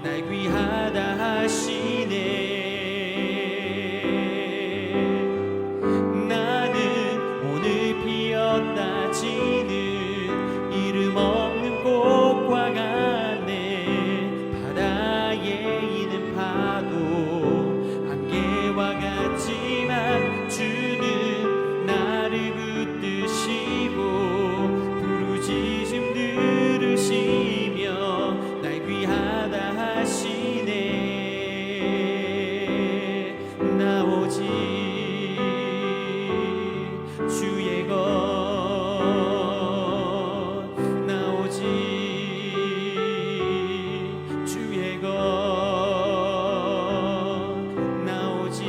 날 귀하다 하시네. 나는 오늘 피었다 지는 이름 없는 꽃과 같네. 바다에 있는 파도 안개와 같지만 주는 나를 붙드시고 부르짖음 들으시며 날 귀하다 하시네. 나 오직 주의 것, 나 오직 주의 것, 나 오직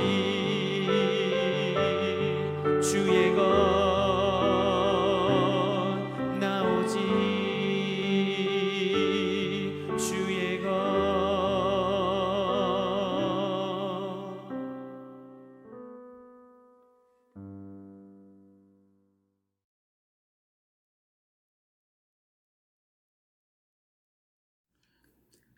주의 것, 나 오직 주의 것.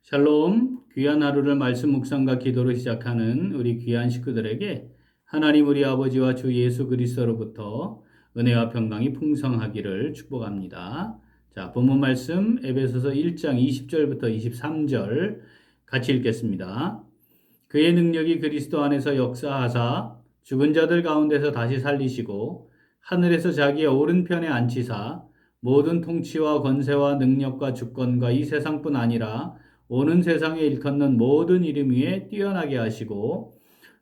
샬롬, 귀한 하루를 말씀 묵상과 기도로 시작하는 우리 귀한 식구들에게 하나님 우리 아버지와 주 예수 그리스도로부터 은혜와 평강이 풍성하기를 축복합니다. 자, 본문 말씀 에베소서 1장 20절부터 23절 같이 읽겠습니다. 그의 능력이 그리스도 안에서 역사하사 죽은 자들 가운데서 다시 살리시고 하늘에서 자기의 오른편에 앉히사 모든 통치와 권세와 능력과 주권과 이 세상뿐 아니라 오는 세상에 일컫는 모든 이름 위에 뛰어나게 하시고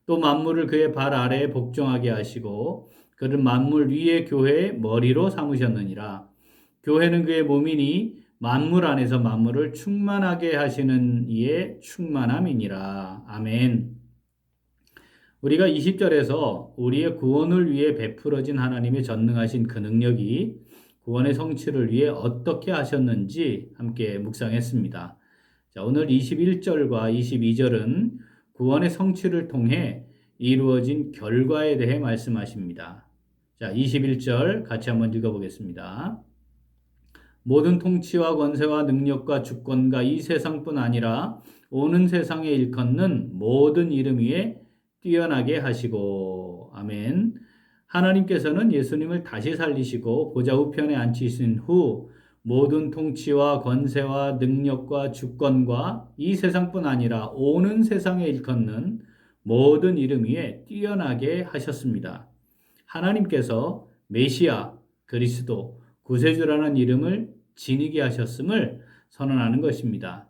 또 만물을 그의 발 아래에 복종하게 하시고 그를 만물 위의 교회의 머리로 삼으셨느니라. 교회는 그의 몸이니 만물 안에서 만물을 충만하게 하시는 이의 충만함이니라. 아멘. 우리가 20절에서 우리의 구원을 위해 베풀어진 하나님의 전능하신 그 능력이 구원의 성취를 위해 어떻게 하셨는지 함께 묵상했습니다. 자, 오늘 21절과 22절은 구원의 성취를 통해 이루어진 결과에 대해 말씀하십니다. 자, 21절 같이 한번 읽어보겠습니다. 모든 통치와 권세와 능력과 주권과 이 세상뿐 아니라 오는 세상에 일컫는 모든 이름 위에 뛰어나게 하시고. 아멘. 하나님께서는 예수님을 다시 살리시고 보좌 우편에 앉히신 후 모든 통치와 권세와 능력과 주권과 이 세상뿐 아니라 오는 세상에 일컫는 모든 이름 위에 뛰어나게 하셨습니다. 하나님께서 메시아, 그리스도, 구세주라는 이름을 지니게 하셨음을 선언하는 것입니다.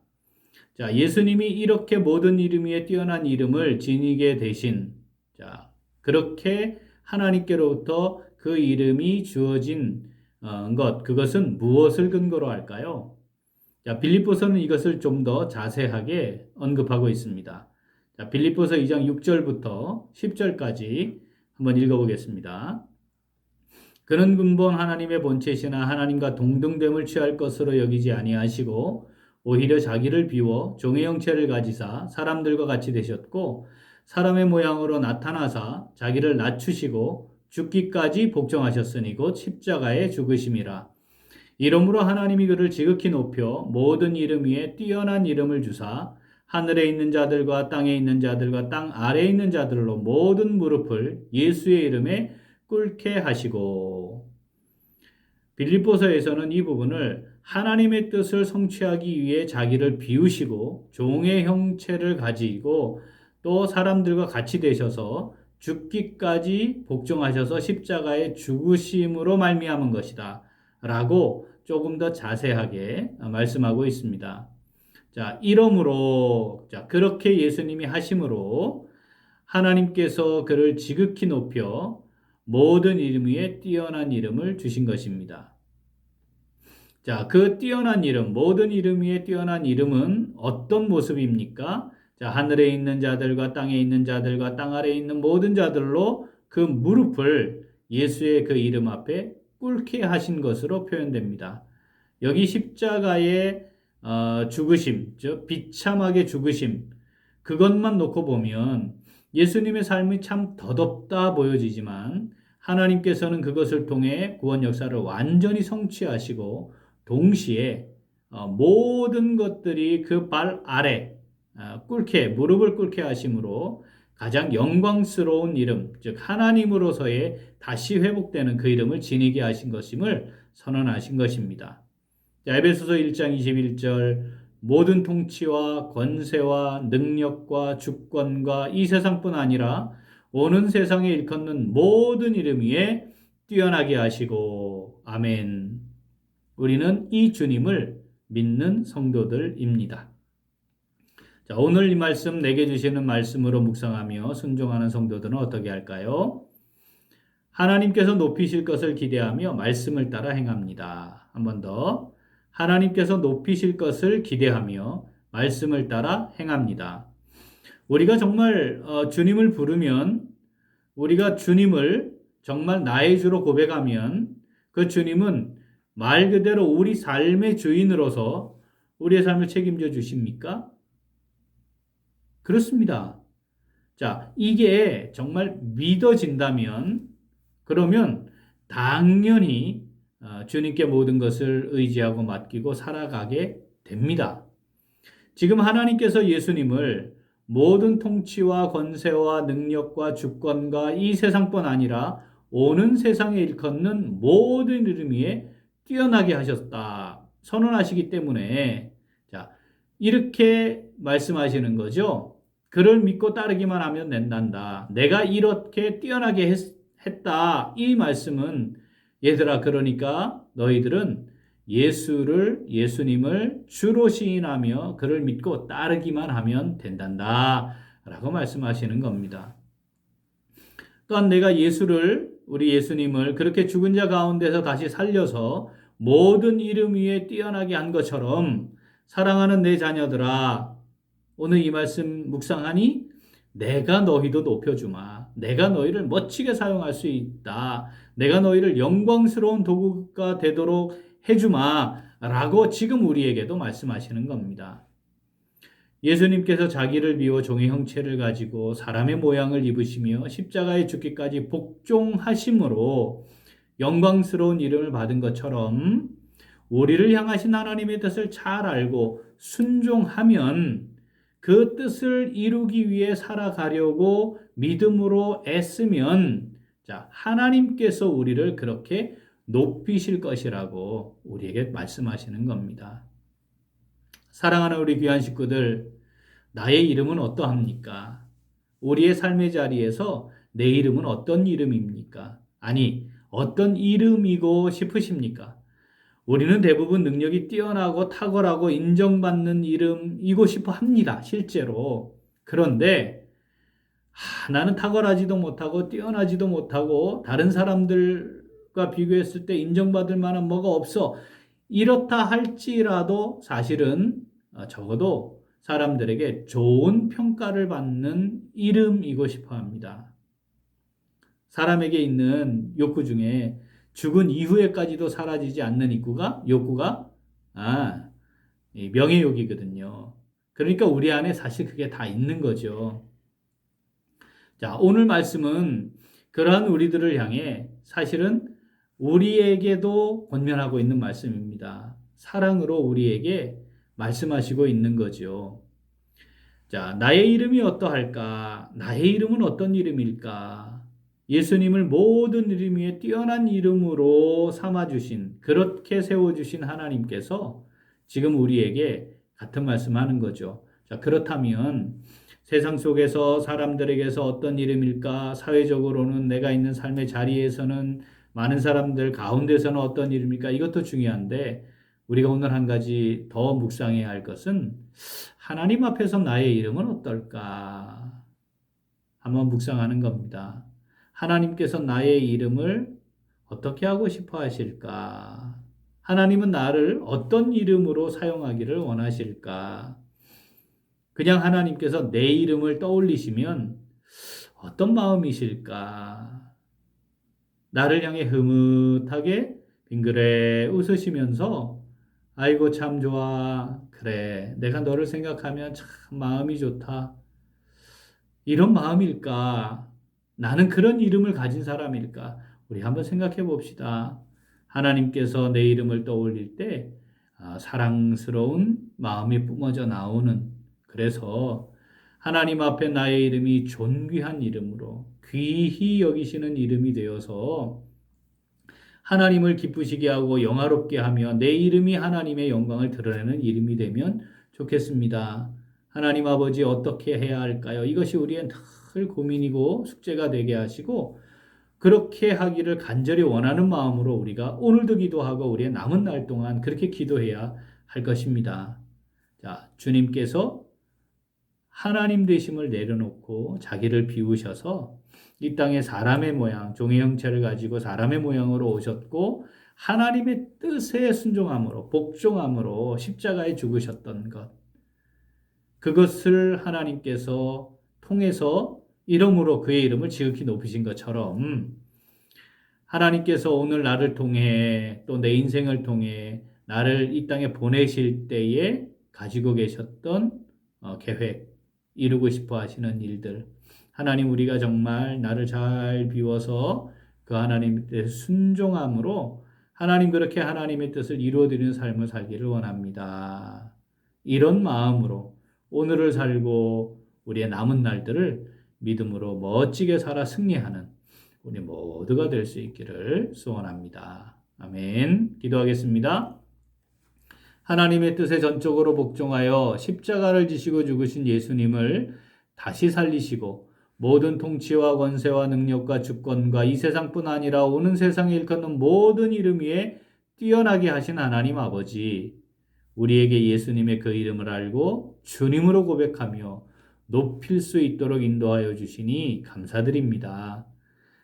자, 예수님이 이렇게 모든 이름 위에 뛰어난 이름을 지니게 되신, 자, 그렇게 하나님께로부터 그 이름이 주어진 그것은 무엇을 근거로 할까요? 자, 빌립보서는 이것을 좀 더 자세하게 언급하고 있습니다. 자, 빌립보서 2장 6절부터 10절까지 한번 읽어보겠습니다. 그는 근본 하나님의 본체시나 하나님과 동등됨을 취할 것으로 여기지 아니하시고 오히려 자기를 비워 종의 형체를 가지사 사람들과 같이 되셨고 사람의 모양으로 나타나사 자기를 낮추시고 죽기까지 복종하셨으니 곧 십자가에 죽으심이라. 이러므로 하나님이 그를 지극히 높여 모든 이름 위에 뛰어난 이름을 주사 하늘에 있는 자들과 땅에 있는 자들과 땅 아래에 있는 자들로 모든 무릎을 예수의 이름에 꿇게 하시고. 빌립보서에서는 이 부분을 하나님의 뜻을 성취하기 위해 자기를 비우시고 종의 형체를 가지고 또 사람들과 같이 되셔서 죽기까지 복종하셔서 십자가의 죽으심으로 말미암은 것이다 라고 조금 더 자세하게 말씀하고 있습니다. 자, 이러므로, 자, 그렇게 예수님이 하심으로 하나님께서 그를 지극히 높여 모든 이름 위에 뛰어난 이름을 주신 것입니다. 자, 그 뛰어난 이름, 모든 이름 위에 뛰어난 이름은 어떤 모습입니까? 자, 하늘에 있는 자들과 땅에 있는 자들과 땅 아래에 있는 모든 자들로 그 무릎을 예수의 그 이름 앞에 꿇게 하신 것으로 표현됩니다. 여기 십자가의 죽으심, 즉 비참하게 죽으심, 그것만 놓고 보면 예수님의 삶이 참 더덥다 보여지지만 하나님께서는 그것을 통해 구원 역사를 완전히 성취하시고 동시에 모든 것들이 그 발 아래, 무릎을 꿇게 하심으로 가장 영광스러운 이름, 즉 하나님으로서의 다시 회복되는 그 이름을 지니게 하신 것임을 선언하신 것입니다. 자, 에베소서 1장 21절 모든 통치와 권세와 능력과 주권과 이 세상뿐 아니라 오는 세상에 일컫는 모든 이름 위에 뛰어나게 하시고 아멘. 우리는 이 주님을 믿는 성도들입니다. 자, 오늘 이 말씀 내게 주시는 말씀으로 묵상하며 순종하는 성도들은 어떻게 할까요? 하나님께서 높이실 것을 기대하며 말씀을 따라 행합니다. 한 번 더. 하나님께서 높이실 것을 기대하며 말씀을 따라 행합니다. 우리가 정말 주님을 부르면, 우리가 주님을 정말 나의 주로 고백하면 그 주님은 말 그대로 우리 삶의 주인으로서 우리의 삶을 책임져 주십니까? 그렇습니다. 자, 이게 정말 믿어진다면 그러면 당연히 주님께 모든 것을 의지하고 맡기고 살아가게 됩니다. 지금 하나님께서 예수님을 모든 통치와 권세와 능력과 주권과 이 세상뿐 아니라 오는 세상에 일컫는 모든 이름 위에 뛰어나게 하셨다 선언하시기 때문에 자, 이렇게 말씀하시는 거죠. 그를 믿고 따르기만 하면 된단다. 내가 이렇게 뛰어나게 했다. 이 말씀은 얘들아, 그러니까 너희들은 예수님을 주로 시인하며 그를 믿고 따르기만 하면 된단다. 라고 말씀하시는 겁니다. 또한 내가 우리 예수님을 그렇게 죽은 자 가운데서 다시 살려서 모든 이름 위에 뛰어나게 한 것처럼 사랑하는 내 자녀들아, 오늘 이 말씀 묵상하니 내가 너희도 높여주마. 내가 너희를 멋지게 사용할 수 있다. 내가 너희를 영광스러운 도구가 되도록 해주마. 라고 지금 우리에게도 말씀하시는 겁니다. 예수님께서 자기를 비워 종의 형체를 가지고 사람의 모양을 입으시며 십자가에 죽기까지 복종하심으로 영광스러운 이름을 받은 것처럼 우리를 향하신 하나님의 뜻을 잘 알고 순종하면 그 뜻을 이루기 위해 살아가려고 믿음으로 애쓰면 자, 하나님께서 우리를 그렇게 높이실 것이라고 우리에게 말씀하시는 겁니다. 사랑하는 우리 귀한 식구들, 나의 이름은 어떠합니까? 우리의 삶의 자리에서 내 이름은 어떤 이름입니까? 아니, 어떤 이름이고 싶으십니까? 우리는 대부분 능력이 뛰어나고 탁월하고 인정받는 이름이고 싶어 합니다. 실제로. 그런데 나는 탁월하지도 못하고 뛰어나지도 못하고 다른 사람들과 비교했을 때 인정받을 만한 뭐가 없어. 이렇다 할지라도 사실은 적어도 사람들에게 좋은 평가를 받는 이름이고 싶어 합니다. 사람에게 있는 욕구 중에 죽은 이후에까지도 사라지지 않는 욕구가 명예욕이거든요. 그러니까 우리 안에 사실 그게 다 있는 거죠. 자, 오늘 말씀은 그러한 우리들을 향해 사실은 우리에게도 권면하고 있는 말씀입니다. 사랑으로 우리에게 말씀하시고 있는 거죠. 자, 나의 이름이 어떠할까? 나의 이름은 어떤 이름일까? 예수님을 모든 이름 위에 뛰어난 이름으로 삼아주신, 그렇게 세워주신 하나님께서 지금 우리에게 같은 말씀하는 거죠. 자, 그렇다면 세상 속에서 사람들에게서 어떤 이름일까? 사회적으로는 내가 있는 삶의 자리에서는 많은 사람들 가운데서는 어떤 이름일까? 이것도 중요한데 우리가 오늘 한 가지 더 묵상해야 할 것은 하나님 앞에서 나의 이름은 어떨까? 한번 묵상하는 겁니다. 하나님께서 나의 이름을 어떻게 하고 싶어 하실까? 하나님은 나를 어떤 이름으로 사용하기를 원하실까? 그냥 하나님께서 내 이름을 떠올리시면 어떤 마음이실까? 나를 향해 흐뭇하게 빙그레 웃으시면서 아이고 참 좋아. 그래, 내가 너를 생각하면 참 마음이 좋다. 이런 마음일까? 나는 그런 이름을 가진 사람일까? 우리 한번 생각해 봅시다. 하나님께서 내 이름을 떠올릴 때 사랑스러운 마음이 뿜어져 나오는 그래서 하나님 앞에 나의 이름이 존귀한 이름으로 귀히 여기시는 이름이 되어서 하나님을 기쁘시게 하고 영화롭게 하며 내 이름이 하나님의 영광을 드러내는 이름이 되면 좋겠습니다. 하나님 아버지 어떻게 해야 할까요? 이것이 우리의 늘 고민이고 숙제가 되게 하시고 그렇게 하기를 간절히 원하는 마음으로 우리가 오늘도 기도하고 우리의 남은 날 동안 그렇게 기도해야 할 것입니다. 자, 주님께서 하나님 되심을 내려놓고 자기를 비우셔서 이 땅에 사람의 모양, 종의 형체를 가지고 사람의 모양으로 오셨고 하나님의 뜻에 순종함으로 복종함으로 십자가에 죽으셨던 것. 그것을 하나님께서 통해서 이름으로 그의 이름을 지극히 높이신 것처럼 하나님께서 오늘 나를 통해 또 내 인생을 통해 나를 이 땅에 보내실 때에 가지고 계셨던 계획, 이루고 싶어 하시는 일들. 하나님 우리가 정말 나를 잘 비워서 그 하나님의 뜻에 순종함으로 하나님 그렇게 하나님의 뜻을 이루어드리는 삶을 살기를 원합니다. 이런 마음으로 오늘을 살고 우리의 남은 날들을 믿음으로 멋지게 살아 승리하는 우리 모두가 될 수 있기를 소원합니다. 아멘. 기도하겠습니다. 하나님의 뜻에 전적으로 복종하여 십자가를 지시고 죽으신 예수님을 다시 살리시고 모든 통치와 권세와 능력과 주권과 이 세상뿐 아니라 오는 세상에 일컫는 모든 이름 위에 뛰어나게 하신 하나님 아버지, 우리에게 예수님의 그 이름을 알고 주님으로 고백하며 높일 수 있도록 인도하여 주시니 감사드립니다.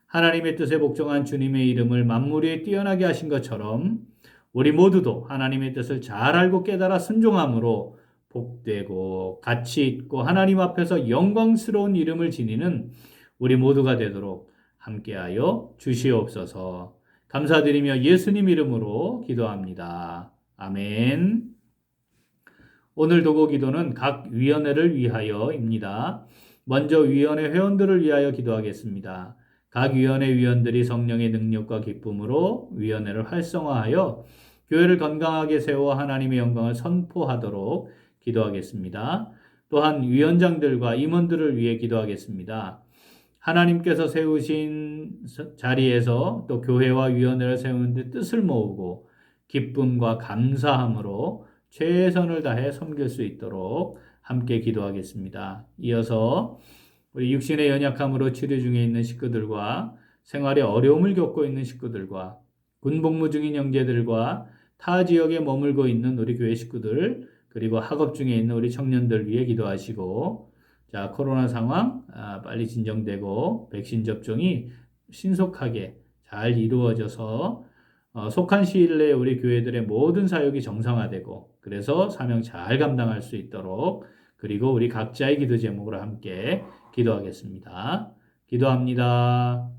하나님의 뜻에 복종한 주님의 이름을 만물 위에 뛰어나게 하신 것처럼 우리 모두도 하나님의 뜻을 잘 알고 깨달아 순종함으로 복되고 가치 있고 하나님 앞에서 영광스러운 이름을 지니는 우리 모두가 되도록 함께하여 주시옵소서. 감사드리며 예수님 이름으로 기도합니다. 아멘. 오늘 도고 기도는 각 위원회를 위하여입니다. 먼저 위원회 회원들을 위하여 기도하겠습니다. 각 위원회 위원들이 성령의 능력과 기쁨으로 위원회를 활성화하여 교회를 건강하게 세워 하나님의 영광을 선포하도록 기도하겠습니다. 또한 위원장들과 임원들을 위해 기도하겠습니다. 하나님께서 세우신 자리에서 또 교회와 위원회를 세우는 데 뜻을 모으고 기쁨과 감사함으로 최선을 다해 섬길 수 있도록 함께 기도하겠습니다. 이어서 우리 육신의 연약함으로 치료 중에 있는 식구들과 생활에 어려움을 겪고 있는 식구들과 군복무 중인 형제들과 타 지역에 머물고 있는 우리 교회 식구들 그리고 학업 중에 있는 우리 청년들 위해 기도하시고 자 코로나 상황 빨리 진정되고 백신 접종이 신속하게 잘 이루어져서 속한 시일 내에 우리 교회들의 모든 사역이 정상화되고 그래서 사명 잘 감당할 수 있도록 그리고 우리 각자의 기도 제목으로 함께 기도하겠습니다. 기도합니다.